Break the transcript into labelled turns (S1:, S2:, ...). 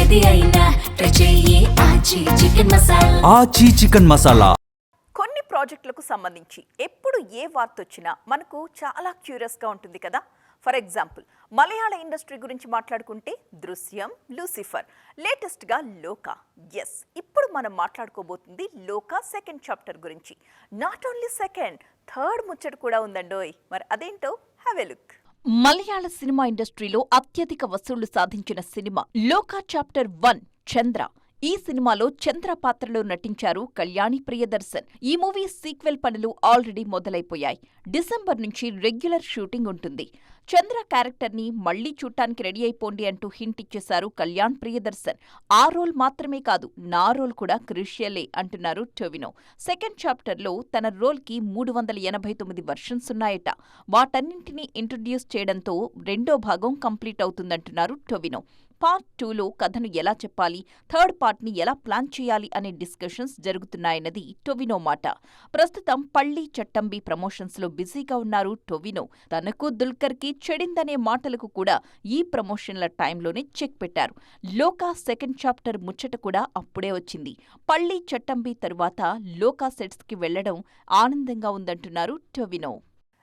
S1: ఏది అయినా ట్రై చెయ్యి ఆచి చికెన్ మసాలా.
S2: ఆచి చికెన్ మసాలా.
S3: కొన్ని ప్రాజెక్టులకు సంబంధించి ఎప్పుడు ఏ వార్త వచ్చినా మనకు చాలా క్యూరియస్గా ఉంటుంది కదా. ఫర్ ఎగ్జాంపుల్, మలయాళ ఇండస్ట్రీ గురించి మాట్లాడుకుంటే దృశ్యం, లూసిఫర్, లేటెస్ట్గా లోకా. ఎస్, ఇప్పుడు మనం మాట్లాడుకోబోతుంది లోకా సెకండ్ చాప్టర్ గురించి. నాట్ ఓన్లీ సెకండ్, థర్డ్ ముచ్చట కూడా ఉందండోయ్. మరి అదేంటో have a look. Malayalam cinema ఇండస్ట్రీలో అత్యధిక వసూళ్లు సాధించిన సినిమా లోకా చాప్టర్ 1 చంద్ర. ఈ సినిమాలో చంద్ర పాత్రలో నటించారు కళ్యాణి ప్రియదర్శన్. ఈ మూవీ సీక్వెల్ పనులు ఆల్రెడీ మొదలైపోయాయి. డిసెంబర్ నుంచి రెగ్యులర్ షూటింగ్ ఉంటుంది. చంద్ర క్యారెక్టర్ని మళ్లీ చూడటానికి రెడీ అయిపోండి అంటూ హింట్ ఇచ్చేశారు కళ్యాణ్ ప్రియదర్శన్. ఆ రోల్ మాత్రమే కాదు, నా రోల్ కూడా క్రూషియలే అంటున్నారు టొవినో. సెకండ్ చాప్టర్లో తన రోల్కి 389 వర్షన్స్ ఉన్నాయట. వాటన్నింటినీ ఇంట్రడ్యూస్ చేయడంతో రెండో భాగం కంప్లీట్ అవుతుందంటున్నారు టొవినో. పార్ట్ 2లో కథను ఎలా చెప్పాలి, థర్డ్ పార్ట్ని ఎలా ప్లాన్ చేయాలి అనే డిస్కషన్స్ జరుగుతున్నాయన్నది టొవినో మాట. ప్రస్తుతం పళ్ళీ చట్టంబి ప్రమోషన్స్లో బిజీగా ఉన్నారు టొవినో. తనకు దుల్కర్కి చెడిందనే మాటలకు కూడా ఈ ప్రమోషన్ల టైంలోనే చెక్ పెట్టారు. లోకా సెకండ్ చాప్టర్ ముచ్చట కూడా అప్పుడే వచ్చింది. పళ్ళీ చట్టంబి తరువాత లోకా సెట్స్కి వెళ్లడం ఆనందంగా ఉందంటున్నారు టొవినో.